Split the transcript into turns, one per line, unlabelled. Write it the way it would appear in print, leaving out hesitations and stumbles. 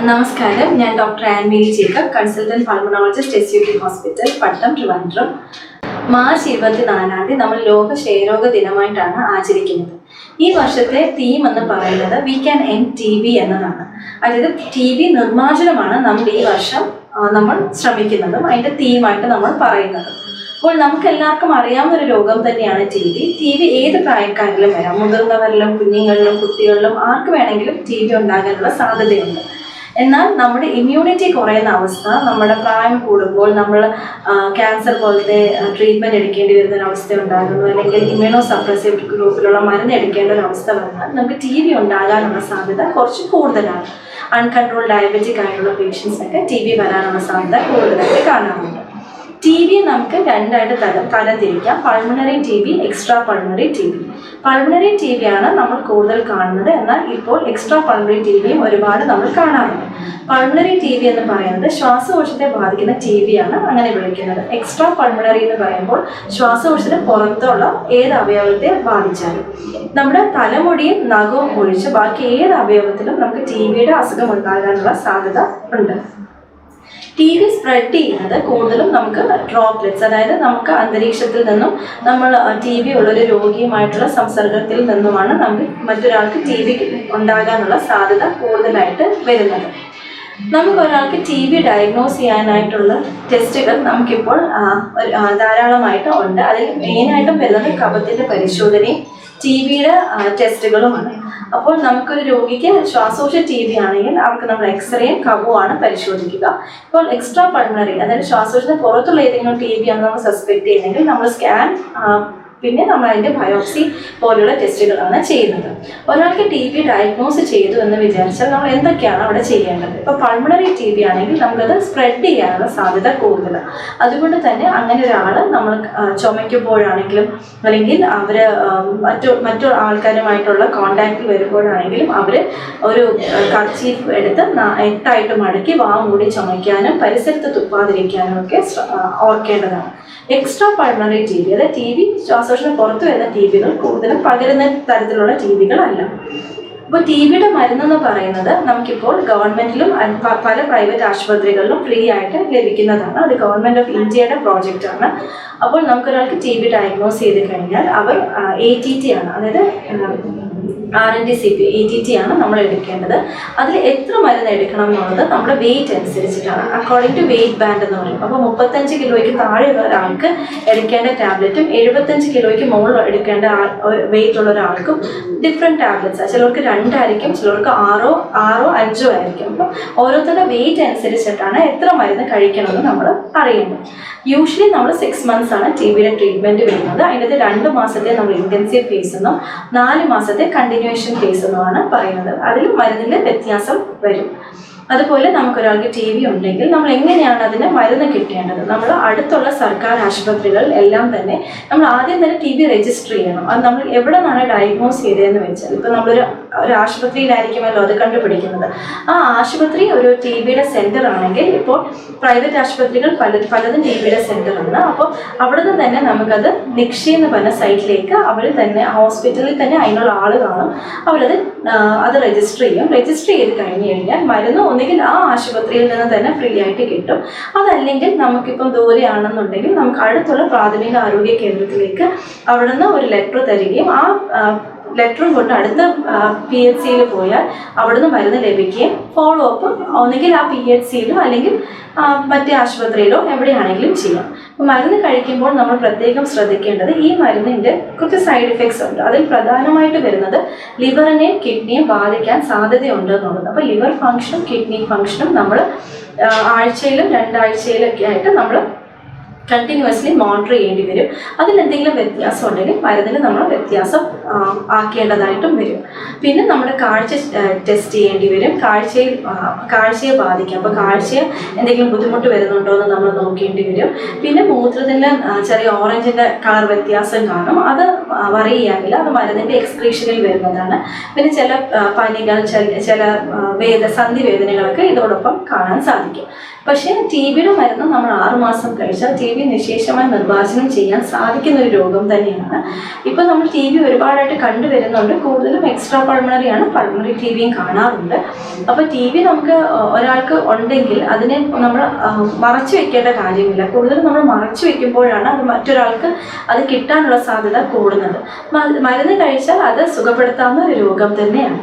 നമസ്കാരം, ഞാൻ doctor Annmary Jacob, consultant pulmonologist SUT hospital, Pattam, Trivandrum. March 24 നമ്മൾ ലോക ക്ഷയരോഗ ദിനമായിട്ടാണ് ആചരിക്കുന്നത്. ഈ വർഷത്തെ തീം എന്ന് പറയുന്നത് വി ക്യാൻ എൻഡ് TB എന്നതാണ്. അതായത് TB നിർമ്മാർജ്ജനമാണ് നമ്മൾ ഈ വർഷം നമ്മൾ ശ്രമിക്കുന്നതും അതിൻ്റെ തീമായിട്ട് നമ്മൾ പറയുന്നത്. അപ്പോൾ നമുക്ക് എല്ലാവർക്കും അറിയാവുന്ന ഒരു രോഗം തന്നെയാണ് TB ഏത് പ്രായക്കാരിലും വരാം. മുതിർന്നവരിലും കുഞ്ഞുങ്ങളിലും കുട്ടികളിലും ആർക്ക് വേണമെങ്കിലും TB ഉണ്ടാകാനുള്ള സാധ്യതയുണ്ട്. എന്നാൽ നമ്മുടെ ഇമ്മ്യൂണിറ്റി കുറയുന്ന അവസ്ഥ, നമ്മുടെ പ്രായം കൂടുമ്പോൾ നമ്മൾ ക്യാൻസർ പോലത്തെ ട്രീറ്റ്മെൻറ്റ് എടുക്കേണ്ടി വരുന്ന ഒരു അവസ്ഥ ഉണ്ടാകുന്നു, അല്ലെങ്കിൽ ഇമ്മ്യൂണോ സപ്രസീവ് ഗ്രൂപ്പിലുള്ള മരുന്ന് എടുക്കേണ്ട ഒരു അവസ്ഥ വന്നാൽ നമുക്ക് TB ഉണ്ടാകാനുള്ള സാധ്യത കുറച്ച് കൂടുതലാണ്. അൺകൺട്രോൾ ഡയബറ്റിക് ആയിട്ടുള്ള പേഷ്യൻസിനൊക്കെ TB വരാനുള്ള സാധ്യത കൂടുതലായിട്ട് കാണാറുണ്ട്. TB നമുക്ക് രണ്ടായിട്ട് തരംതിരിക്കാം. Pulmonary TB, extra pulmonary TB. Pulmonary TB ആണ് നമ്മൾ കൂടുതൽ കാണുന്നത്. എന്നാൽ ഇപ്പോൾ എക്സ്ട്രാ പൾമണറി TBയും ഒരുപാട് നമ്മൾ കാണാറുണ്ട്. പൾമണറി TB എന്ന് പറയുന്നത് ശ്വാസകോശത്തെ ബാധിക്കുന്ന TB ആണ് അങ്ങനെ വിളിക്കുന്നത്. എക്സ്ട്രാ പൾമണറി എന്ന് പറയുമ്പോൾ ശ്വാസകോശത്തിന് പുറത്തുള്ള ഏത് അവയവത്തെ ബാധിച്ചാലും, നമ്മുടെ തലമുടിയും നഖവും ഒഴിച്ച് ബാക്കി ഏത് അവയവത്തിലും നമുക്ക് TBയുടെ അസുഖം ഉണ്ടാകാനുള്ള സാധ്യത ഉണ്ട്. TB സ്പ്രെഡ് ചെയ്യുന്നത് കൂടുതലും നമുക്ക് ഡ്രോപ്ലെറ്റ്സ്, അതായത് നമുക്ക് അന്തരീക്ഷത്തിൽ നിന്നും നമ്മൾ TB ഉള്ളൊരു രോഗിയുമായിട്ടുള്ള സംസർഗത്തിൽ നിന്നുമാണ് നമുക്ക് മറ്റൊരാൾക്ക് TB ഉണ്ടാകാനുള്ള സാധ്യത കൂടുതലായിട്ട് വരുന്നത്. നമുക്ക് ഒരാൾക്ക് TB ഡയഗ്നോസ് ചെയ്യാനായിട്ടുള്ള ടെസ്റ്റുകൾ നമുക്കിപ്പോൾ ധാരാളമായിട്ട് ഉണ്ട്. അതിൽ മെയിനായിട്ടും വരുന്നത് കഫത്തിൻ്റെ പരിശോധനയും TBയുടെ ടെസ്റ്റുകളുമാണ്. അപ്പോൾ നമുക്കൊരു രോഗിക്ക് ശ്വാസകോശ TB ആണെങ്കിൽ അവർക്ക് നമ്മൾ എക്സ്റേയും കഫവുമാണ് പരിശോധിക്കുക. ഇപ്പോൾ എക്സ്ട്രാ പൾമണറി, അതായത് ശ്വാസകോശത്തിന് പുറത്തുള്ള ഏതെങ്കിലും TB ആണ് നമ്മൾ സസ്പെക്ട് ചെയ്യുന്നെങ്കിൽ നമ്മൾ സ്കാൻ, പിന്നെ നമ്മൾ അതിൻ്റെ ബയോപ്സി പോലുള്ള ടെസ്റ്റുകളാണ് ചെയ്യുന്നത്. ഒരാൾക്ക് TB ഡയഗ്നോസ് ചെയ്തു എന്ന് വിചാരിച്ചാൽ നമ്മൾ എന്തൊക്കെയാണ് അവിടെ ചെയ്യേണ്ടത്? ഇപ്പോൾ പൾമണറി TB ആണെങ്കിൽ നമുക്കത് സ്പ്രെഡ് ചെയ്യാനുള്ള സാധ്യത കൂടുതലാണ്. അതുകൊണ്ട് തന്നെ അങ്ങനെ ഒരാൾ നമ്മൾ ചുമയ്ക്കുമ്പോഴാണെങ്കിലും അല്ലെങ്കിൽ അവർ മറ്റു ആൾക്കാരുമായിട്ടുള്ള കോണ്ടാക്റ്റിൽ വരുമ്പോഴാണെങ്കിലും അവർ ഒരു കർച്ചീഫ് എടുത്ത് 8 മടക്കി വാ മൂടി ചുമയ്ക്കാനും പരിസരത്ത് തുപ്പാതിരിക്കാനും ഒക്കെ ഓർക്കേണ്ടതാണ്. എക്സ്ട്രാ പൾമണറി TB, അതായത് TB ശ്വാസകോശത്തിന് പുറത്തു വരുന്ന TBകൾ കൂടുതലും പകരുന്ന തരത്തിലുള്ള TBകളല്ല. അപ്പോൾ TBയുടെ മരുന്നെന്ന് പറയുന്നത് നമുക്കിപ്പോൾ ഗവൺമെൻറ്റിലും പല പ്രൈവറ്റ് ആശുപത്രികളിലും ഫ്രീ ആയിട്ട് ലഭിക്കുന്നതാണ്. അത് ഗവൺമെൻറ് ഓഫ് ഇന്ത്യയുടെ പ്രോജക്റ്റാണ്. അപ്പോൾ നമുക്കൊരാൾക്ക് TB ഡയഗ്നോസ് ചെയ്ത് കഴിഞ്ഞാൽ അവർ ATT ആണ്, അതായത് RNTCP ATT ആണ് നമ്മൾ എടുക്കേണ്ടത്. അതിൽ എത്ര മരുന്ന് എടുക്കണം എന്നുള്ളത് നമ്മുടെ വെയിറ്റ് അനുസരിച്ചിട്ടാണ്, അക്കോർഡിംഗ് ടു വെയിറ്റ് ബാൻഡ് എന്ന് പറയും. അപ്പോൾ 35 കിലോയ്ക്ക് താഴെയുള്ള ഒരാൾക്ക് എടുക്കേണ്ട ടാബ്ലറ്റും 75 കിലോയ്ക്ക് മുകളിൽ എടുക്കേണ്ട വെയിറ്റ് ഉള്ള ഒരാൾക്കും ഡിഫറെൻറ്റ് ടാബ്ലറ്റ്സാണ്. ചിലർക്ക് 2 ആയിരിക്കും, ചിലർക്ക് 6 5 ആയിരിക്കും. അപ്പം ഓരോരുത്തരുടെ വെയിറ്റ് അനുസരിച്ചിട്ടാണ് എത്ര മരുന്ന് കഴിക്കണമെന്ന് നമ്മൾ അറിയുന്നത്. യൂഷ്വലി നമ്മൾ 6 മന്ത്സ് ആണ് TBയുടെ ട്രീറ്റ്മെൻറ്റ് വരുന്നത്. അതിനകത്ത് 2 മാസത്തെ നമ്മൾ ഇൻറ്റൻസീവ് ഫേസ് എന്നും 4 മാസത്തെ കണ്ടിന്യൂവേഷൻ ഫേസ് എന്നുമാണ് പറയുന്നത്. അതിൽ മരുന്നിൻ്റെ വ്യത്യാസം വരും. അതുപോലെ നമുക്കൊരാൾക്ക് TB ഉണ്ടെങ്കിൽ നമ്മൾ എങ്ങനെയാണ് അതിന് മരുന്ന് കിട്ടേണ്ടത്? നമ്മൾ അടുത്തുള്ള സർക്കാർ ആശുപത്രികൾ എല്ലാം തന്നെ നമ്മൾ ആദ്യം തന്നെ TB രജിസ്റ്റർ ചെയ്യണം. അത് നമ്മൾ എവിടെ നിന്നാണ് ഡയഗ്നോസ് ചെയ്തതെന്ന് വെച്ചാൽ, ഇപ്പോൾ നമ്മളൊരു ആശുപത്രിയിലായിരിക്കുമല്ലോ അത് കണ്ടുപിടിക്കുന്നത്. ആ ആശുപത്രി ഒരു TBയുടെ സെൻറ്റർ ആണെങ്കിൽ, ഇപ്പോൾ പ്രൈവറ്റ് ആശുപത്രികൾ പലതും TBയുടെ സെൻറ്ററാണ്. അപ്പോൾ അവിടെ നിന്ന് തന്നെ നമുക്കത് നിക്ഷി എന്ന് പറഞ്ഞ സൈറ്റിലേക്ക് അവർ തന്നെ ഹോസ്പിറ്റലിൽ തന്നെ അതിനുള്ള ആൾ കാണും. അത് രജിസ്റ്റർ ചെയ്യും. രജിസ്റ്റർ ചെയ്ത് കഴിഞ്ഞ് കഴിഞ്ഞാൽ മരുന്ന് ഒന്നുകിൽ ആ ആശുപത്രിയിൽ നിന്ന് തന്നെ ഫ്രീ ആയിട്ട് കിട്ടും. അതല്ലെങ്കിൽ നമുക്കിപ്പം ദൂരെയാണെന്നുണ്ടെങ്കിൽ നമുക്ക് അടുത്തുള്ള പ്രാഥമിക ആരോഗ്യ കേന്ദ്രത്തിലേക്ക് അവിടെ നിന്ന് ഒരു ലെറ്റർ തരികയും ആ ലെറ്ററും കൊണ്ട് അടുത്ത PHCയിൽ പോയാൽ അവിടുന്ന് മരുന്ന് ലഭിക്കുകയും ഫോളോ അപ്പ് ഒന്നുകിൽ ആ PHCയിലോ അല്ലെങ്കിൽ മറ്റേ ആശുപത്രിയിലോ എവിടെയാണെങ്കിലും ചെയ്യാം. മരുന്ന് കഴിക്കുമ്പോൾ നമ്മൾ പ്രത്യേകം ശ്രദ്ധിക്കേണ്ടത്, ഈ മരുന്നിൻ്റെ കുറച്ച് സൈഡ് എഫക്ട്സ് ഉണ്ട്. അതിൽ പ്രധാനമായിട്ട് വരുന്നത് ലിവറിനെയും കിഡ്നിയും ബാധിക്കാൻ സാധ്യതയുണ്ട് എന്നുള്ളത്. അപ്പോൾ ലിവർ ഫങ്ഷനും കിഡ്നി ഫങ്ഷനും നമ്മൾ ആഴ്ചയിലും 2 ആഴ്ചയിലൊക്കെ ആയിട്ട് നമ്മൾ കണ്ടിന്യൂസ്ലി മോണിറ്റർ ചെയ്യേണ്ടി വരും. അതിലെന്തെങ്കിലും വ്യത്യാസം ഉണ്ടെങ്കിൽ മരുന്നിൽ നമ്മൾ വ്യത്യാസം ആക്കേണ്ടതായിട്ടും വരും. പിന്നെ നമ്മുടെ കാഴ്ച ടെസ്റ്റ് ചെയ്യേണ്ടി വരും. കാഴ്ചയെ ബാധിക്കാം. അപ്പോൾ കാഴ്ചയെ എന്തെങ്കിലും ബുദ്ധിമുട്ട് വരുന്നുണ്ടോ എന്ന് നമ്മൾ നോക്കേണ്ടി വരും. പിന്നെ മൂത്രത്തിൻ്റെ ചെറിയ ഓറഞ്ചിൻ്റെ കളർ വ്യത്യാസം കാണും. അത് വറി ചെയ്യാനില്ല, അത് മരുന്നിൻ്റെ എക്സ്ക്രീഷനിൽ വരുന്നതാണ്. പിന്നെ ചില പനികൾ, ചില സന്ധി വേദനകളൊക്കെ ഇതോടൊപ്പം കാണാൻ സാധിക്കും. പക്ഷേ TBയുടെ മരുന്ന് നമ്മൾ 6 മാസം കഴിച്ചാൽ TB ബി നിശേഷമായി നിർമ്മാർജ്ജനം ചെയ്യാൻ സാധിക്കുന്ന ഒരു രോഗം തന്നെയാണ്. ഇപ്പം നമ്മൾ ടി ബി ഒരുപാടായിട്ട് കണ്ടുവരുന്നുണ്ട്. കൂടുതലും എക്സ്ട്രാ പൾമണറി ആണ്, പൾമണറി ടി ബിയും കാണാറുണ്ട്. അപ്പോൾ ടി ബി നമുക്ക് ഒരാൾക്ക് ഉണ്ടെങ്കിൽ അതിനെ നമ്മൾ മറച്ചു വെക്കേണ്ട കാര്യമില്ല. കൂടുതലും നമ്മൾ മറച്ചു വെക്കുമ്പോഴാണ് അത് മറ്റൊരാൾക്ക് അത് കിട്ടാനുള്ള സാധ്യത കൂടുന്നത്. മരുന്ന് കഴിച്ചാൽ അത് സുഖപ്പെടുത്താവുന്ന ഒരു രോഗം തന്നെയാണ്.